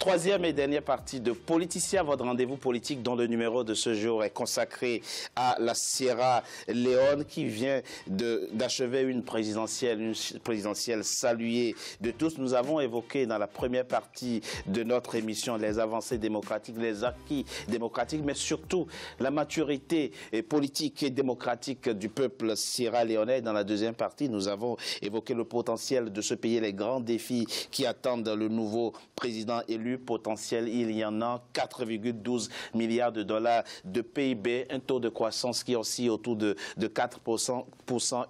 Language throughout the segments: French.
troisième et dernière partie de Politicien, votre rendez-vous politique dont le numéro de ce jour est consacré à la Sierra Leone qui vient d'achever une présidentielle saluée de tous. Nous avons évoqué dans la première partie de notre émission les avancées démocratiques, les acquis démocratiques, mais surtout la maturité politique et démocratique du peuple sierra-léonais. Dans la deuxième partie, nous avons évoqué le potentiel de ce pays, les grands défis qui attendent le nouveau président élu. Potentiel, il y en a 4,12 milliards de dollars de PIB, un taux de croissance qui est aussi autour de 4%,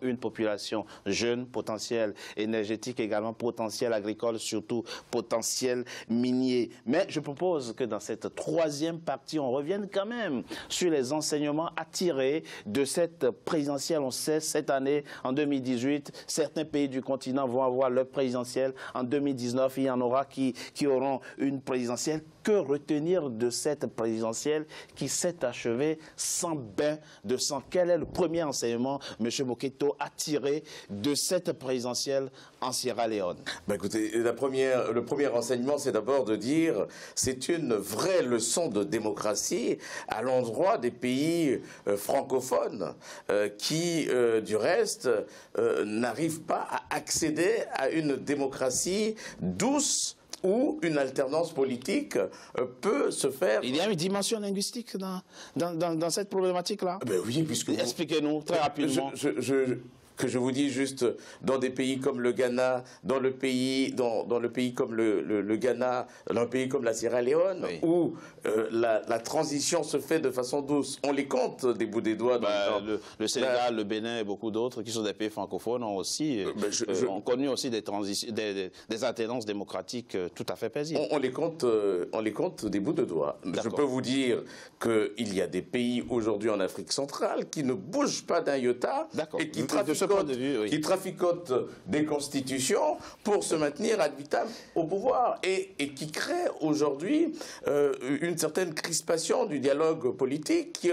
une population jeune, potentiel énergétique également, potentiel agricole, surtout potentiel minier. Mais je propose que dans cette troisième partie, on revienne quand même sur les enseignements à tirer de cette présidentielle. On sait, cette année, en 2018, certains pays du continent vont avoir leur présidentielle. En 2019, il y en aura qui auront une présidentielle. Que retenir de cette présidentielle qui s'est achevée sans bain de sang? Quel est le premier enseignement, M. Moketo, à tirer de cette présidentielle en Sierra Leone? Écoutez, le premier enseignement, c'est d'abord de dire c'est une vraie leçon de démocratie à l'endroit des pays francophones qui, du reste, n'arrivent pas à accéder à une démocratie douce, où une alternance politique peut se faire. Il y a une dimension linguistique dans cette problématique-là? Oui, puisque... Expliquez-nous très rapidement. Que je vous dis juste, dans des pays comme le Ghana, dans le pays comme le Ghana, dans un pays comme la Sierra Leone, oui, où la transition se fait de façon douce. On les compte des bouts des doigts. Le Sénégal, le Bénin et beaucoup d'autres qui sont des pays francophones ont aussi ont connu aussi des alternances démocratiques tout à fait paisibles. On les compte des bouts de doigts. Je peux vous dire qu'il y a des pays aujourd'hui en Afrique centrale qui ne bougent pas d'un iota et qui traficotent des constitutions pour se maintenir ad vitam au pouvoir et qui créent aujourd'hui une certaine crispation du dialogue politique qui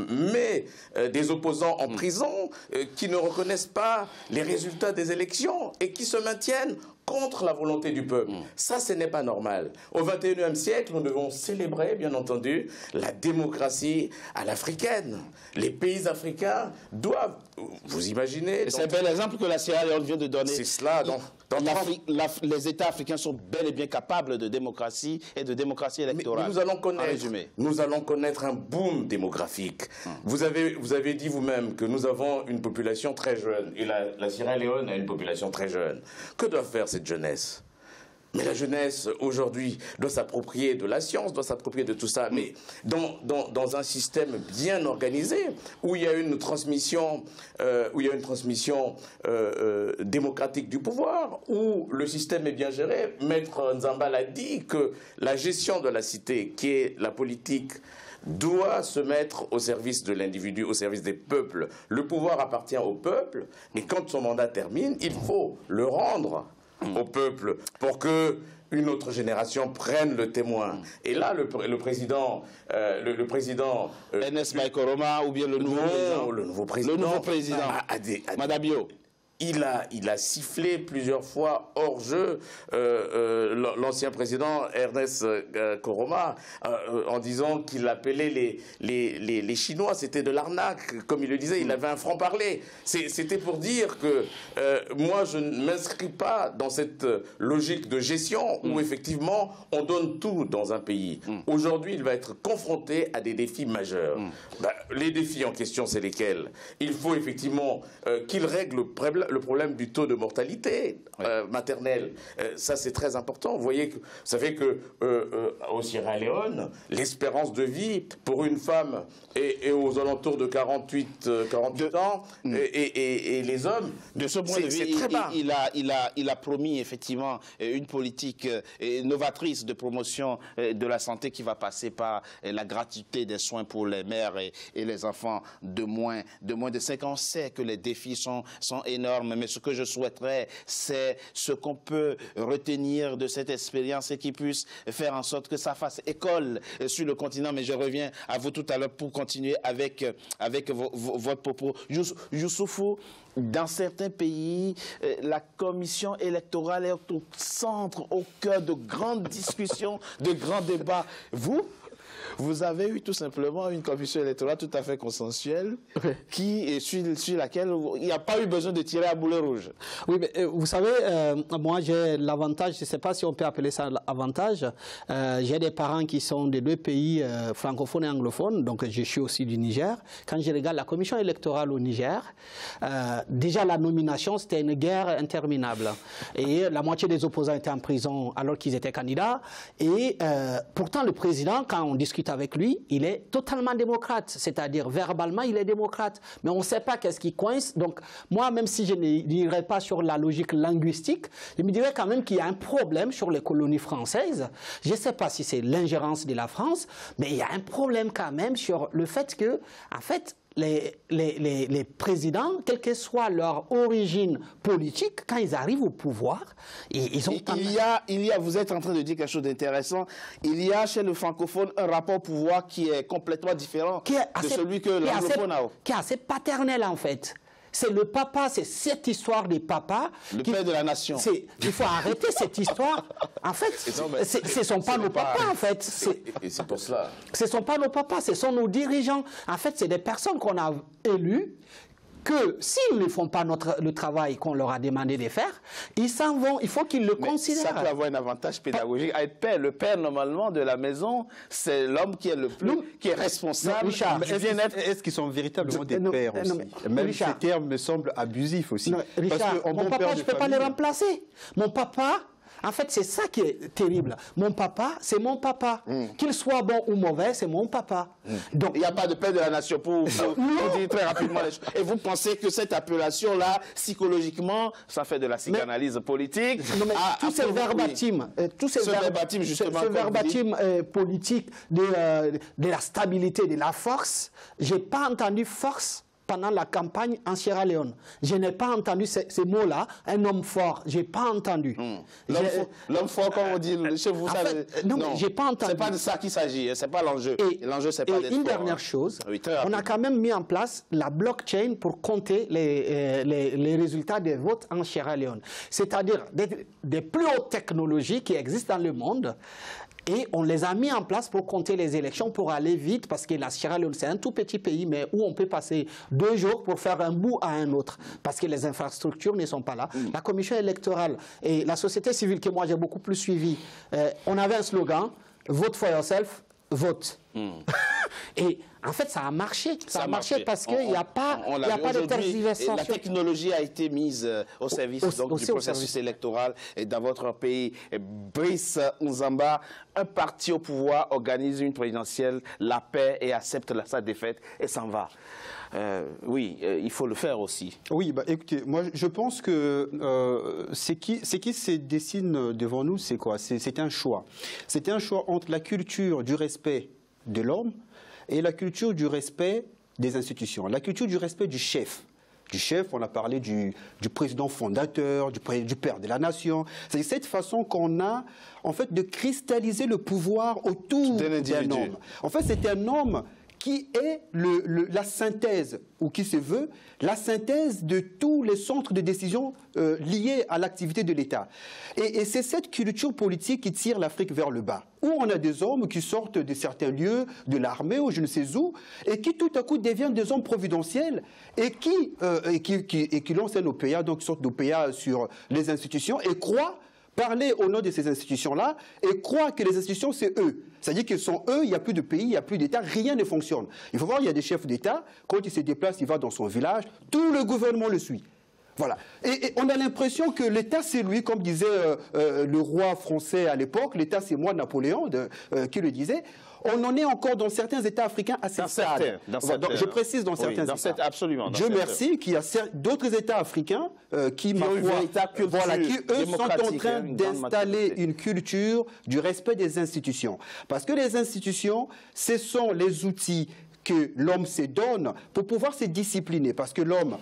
met des opposants en prison, qui ne reconnaissent pas les résultats des élections et qui se maintiennent contre la volonté du peuple. Ça, ce n'est pas normal. Au XXIe siècle, nous devons célébrer, bien entendu, la démocratie à l'africaine. Les pays africains doivent, vous imaginez... C'est un bel exemple que la Sierra Leone vient de donner. C'est cela. Les États africains sont bel et bien capables de démocratie et de démocratie électorale. Mais nous allons connaître un boom démographique. Vous avez dit vous-même que nous avons une population très jeune et la Sierra Leone a une population très jeune. Que doit faire cette jeunesse? Mais la jeunesse, aujourd'hui, doit s'approprier de la science, doit s'approprier de tout ça, mais dans un système bien organisé, où il y a une transmission, démocratique du pouvoir, où le système est bien géré. Maître Nzamba l'a dit que la gestion de la cité, qui est la politique, doit se mettre au service de l'individu, au service des peuples. Le pouvoir appartient au peuple, et quand son mandat termine, il faut le rendre au peuple pour que une autre génération prenne le témoin. Et là, le président Ernest Bai Koroma ou bien le nouveau président Madame Bio. Il a sifflé plusieurs fois hors jeu l'ancien président Ernest Koroma en disant qu'il appelait les Chinois, c'était de l'arnaque, comme il le disait, il avait un franc-parler. C'était pour dire que moi je ne m'inscris pas dans cette logique de gestion où effectivement on donne tout dans un pays. Aujourd'hui il va être confronté à des défis majeurs. Les défis en question, c'est lesquels? Il faut effectivement qu'il règle le problème du taux de mortalité maternelle. Ça, c'est très important. Vous savez que au Sierra Leone, l'espérance de vie pour une femme est aux alentours de 48 ans et les hommes, de ce point de vue, très bas. Il a promis effectivement une politique novatrice de promotion de la santé qui va passer par la gratuité des soins pour les mères et les enfants de moins de 5 ans. On sait que les défis sont énormes. énorme, mais ce que je souhaiterais, c'est ce qu'on peut retenir de cette expérience et qui puisse faire en sorte que ça fasse école sur le continent. Mais je reviens à vous tout à l'heure pour continuer avec votre propos. Youssoufou, dans certains pays, la commission électorale est au centre, au cœur de grandes discussions, de grands débats. Vous avez eu tout simplement une commission électorale tout à fait consensuelle sur laquelle il n'y a pas eu besoin de tirer à boulet rouge. Oui, mais vous savez, moi j'ai l'avantage, je ne sais pas si on peut appeler ça l'avantage, j'ai des parents qui sont des deux pays francophones et anglophones, donc je suis aussi du Niger. Quand je regarde la commission électorale au Niger, déjà la nomination c'était une guerre interminable. Et la moitié des opposants étaient en prison alors qu'ils étaient candidats. Et pourtant le président, quand on discute avec lui, il est totalement démocrate, c'est-à-dire verbalement il est démocrate, mais on ne sait pas qu'est-ce qui coince. Donc moi, même si je ne dirais pas sur la logique linguistique, je me dirais quand même qu'il y a un problème sur les colonies françaises. Je ne sais pas si c'est l'ingérence de la France, mais il y a un problème quand même sur le fait que, en fait, les présidents, quelle que soit leur origine politique, quand ils arrivent au pouvoir, ils ont... Vous êtes en train de dire quelque chose d'intéressant. Il y a chez le francophone un rapport au pouvoir qui est complètement différent de celui que l'anglophone a. Qui est assez paternel en fait. C'est le papa, c'est cette histoire des papas. Le père de la nation. Il faut arrêter cette histoire. En fait, ce ne sont pas nos papas, en fait. Et c'est pour cela. Ce ne sont pas nos papas, ce sont nos dirigeants. En fait, c'est des personnes qu'on a élues que s'ils ne font pas le travail qu'on leur a demandé de faire, ils s'en vont. Il faut qu'ils le considèrent. Ça peut avoir un avantage pédagogique. À être père, le père, normalement, de la maison, c'est l'homme qui est le plus, qui est responsable. Est-ce qu'ils sont véritablement des pères aussi? Même ces termes me semblent abusifs aussi. Richard, mon papa, je ne peux pas le remplacer. Mon papa... En fait, c'est ça qui est terrible. Mon papa, c'est mon papa. Qu'il soit bon ou mauvais, c'est mon papa. Donc, il n'y a pas de père de la nation pour dire très rapidement les choses. Et vous pensez que cette appellation-là, psychologiquement, ça fait de la psychanalyse politique? Non, mais tous ces verbatims, ce verbatim politique de la stabilité, de la force, je n'ai pas entendu force pendant la campagne en Sierra Leone. Je n'ai pas entendu ces mots-là, un homme fort, je n'ai pas entendu. L'homme fort, comme on dit chez vous, ça... Non, j'ai pas entendu. C'est pas de ça qu'il s'agit, c'est pas l'enjeu. L'enjeu, c'est pas d'être fort. Une dernière chose, on a quand même mis en place la blockchain pour compter les résultats des votes en Sierra Leone. C'est-à-dire des plus hautes technologies qui existent dans le monde. Et on les a mis en place pour compter les élections, pour aller vite, parce que la Sierra Leone, c'est un tout petit pays, mais où on peut passer 2 jours pour faire un bout à un autre, parce que les infrastructures ne sont pas là. La commission électorale et la société civile, que moi j'ai beaucoup plus suivi, on avait un slogan, « Vote for yourself, vote ». Et en fait, ça a marché. Ça a marché parce qu'il n'y a pas de tergiversation. La technologie a été mise au service du processus électoral dans votre pays. Brice Nzamba, un parti au pouvoir organise une présidentielle, la paix, et accepte sa défaite et s'en va. Oui, il faut le faire aussi. Oui, bah, écoutez, moi je pense que ce qui se dessine devant nous, c'est quoi? C'est un choix. C'est un choix entre la culture du respect de l'homme et la culture du respect des institutions, la culture du respect du chef. Du chef, on a parlé du président fondateur, du père de la nation. C'est cette façon qu'on a, en fait, de cristalliser le pouvoir autour d'un homme. En fait, c'est un homme qui est la synthèse, ou qui se veut, la synthèse de tous les centres de décision liés à l'activité de l'État. Et c'est cette culture politique qui tire l'Afrique vers le bas, où on a des hommes qui sortent de certains lieux, de l'armée ou je ne sais où, et qui tout à coup deviennent des hommes providentiels, et qui lancent un OPA, donc une sorte d'OPA sur les institutions, et croient parler au nom de ces institutions-là et croient que les institutions, c'est eux. C'est-à-dire qu'ils sont eux, il n'y a plus de pays, il n'y a plus d'État, rien ne fonctionne. Il faut voir, il y a des chefs d'État, quand il se déplace, il va dans son village, tout le gouvernement le suit. Voilà. Et on a l'impression que l'État, c'est lui, comme disait le roi français à l'époque, l'État, c'est moi, Napoléon, qui le disait. On en est encore dans certains États africains à ce stade. Je précise dans certains États. Absolument. Dieu merci qu'il y a d'autres États africains qui eux, sont en train d'installer une culture du respect des institutions. Parce que les institutions, ce sont les outils que l'homme se donne pour pouvoir se discipliner. Parce que l'homme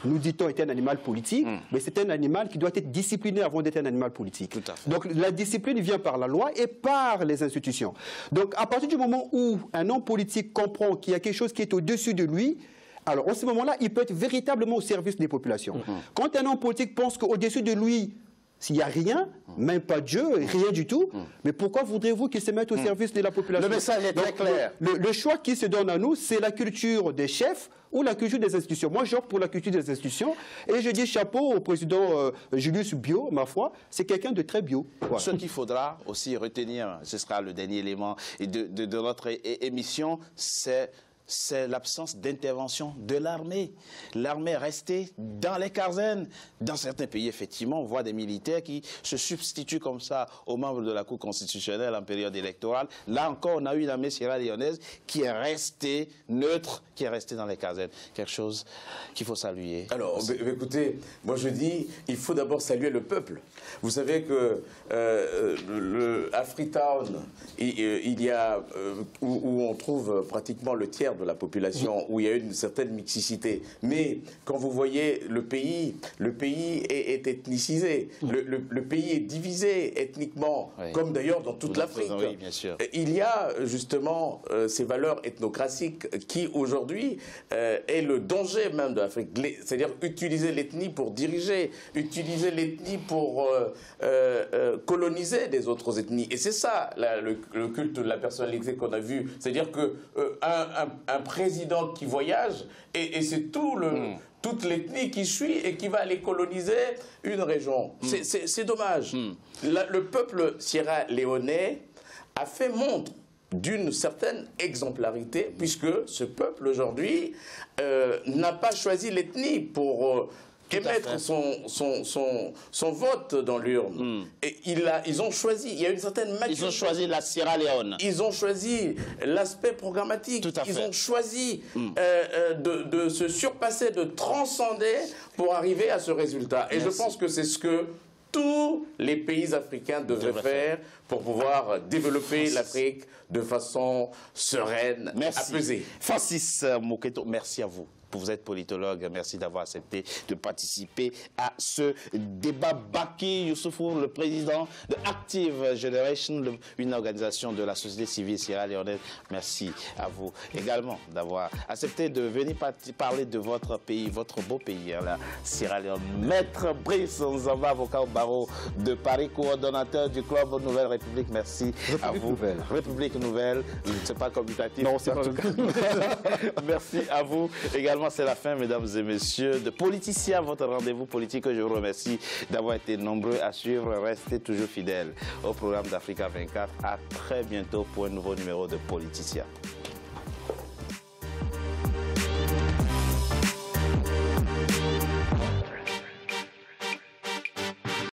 nous dit-on, est un animal politique, mais c'est un animal qui doit être discipliné avant d'être un animal politique. Tout à fait. Donc la discipline vient par la loi et par les institutions. Donc à partir du moment où un homme politique comprend qu'il y a quelque chose qui est au-dessus de lui, alors en ce moment-là, il peut être véritablement au service des populations. Quand un homme politique pense qu'au-dessus de lui, s'il n'y a rien, même pas Dieu, rien du tout, mais pourquoi voudrez-vous qu'il se mette au service de la population? Le message est très clair. Le choix qui se donne à nous, c'est la culture des chefs ou la culture des institutions. Moi, j'opte pour la culture des institutions et je dis chapeau au président Julius Bio, ma foi, c'est quelqu'un de très bio. Voilà. Ce qu'il faudra aussi retenir, ce sera le dernier élément de notre émission, c'est l'absence d'intervention de l'armée. L'armée est restée dans les casernes. Dans certains pays, effectivement, on voit des militaires qui se substituent comme ça aux membres de la Cour constitutionnelle en période électorale. Là encore, on a eu une armée sierra-léonaise qui est restée neutre, qui est restée dans les casernes. Quelque chose qu'il faut saluer. Alors, écoutez, moi je dis, il faut d'abord saluer le peuple. Vous savez que le Afritown, il y a où on trouve pratiquement le tiers de la population, où il y a une certaine mixité. Mais quand vous voyez le pays est ethnicisé, le pays est divisé ethniquement, oui, comme d'ailleurs dans toute l'Afrique. Oui, bien sûr. Il y a justement ces valeurs ethnocratiques qui aujourd'hui est le danger même de l'Afrique. C'est-à-dire utiliser l'ethnie pour diriger, utiliser l'ethnie pour coloniser des autres ethnies. Et c'est ça le culte de la personnalité qu'on a vu. C'est-à-dire que un président qui voyage, et c'est toute l'ethnie qui suit et qui va aller coloniser une région. C'est dommage. Le peuple sierra-léonais a fait montre d'une certaine exemplarité, puisque ce peuple aujourd'hui n'a pas choisi l'ethnie pour émettre son vote dans l'urne. Et ils ont choisi, il y a une certaine maturité. Ils ont choisi la Sierra Leone. Ils ont choisi l'aspect programmatique. Tout à fait. Ils ont choisi de se surpasser, de transcender pour arriver à ce résultat. Et je pense que c'est ce que tous les pays africains devraient faire pour pouvoir développer l'Afrique de façon sereine, apaisée. Francis Moketo, merci à vous. Vous êtes politologue, merci d'avoir accepté de participer à ce débat. Baki Youssoufou, le président de Active Generation, une organisation de la société civile sierra-léonaise, merci à vous également d'avoir accepté de venir parler de votre pays, votre beau pays, la Sierra Leone. Maître Brice Nzamba, avocat au barreau de Paris, coordonnateur du club Nouvelle République, merci à vous. Nouvelle. République Nouvelle, c'est pas commutatif. Non, c'est pas Merci à vous également. C'est la fin, mesdames et messieurs, de Politicien, votre rendez-vous politique. Je vous remercie d'avoir été nombreux à suivre. Restez toujours fidèles au programme d'Africa 24. À très bientôt pour un nouveau numéro de Politicien.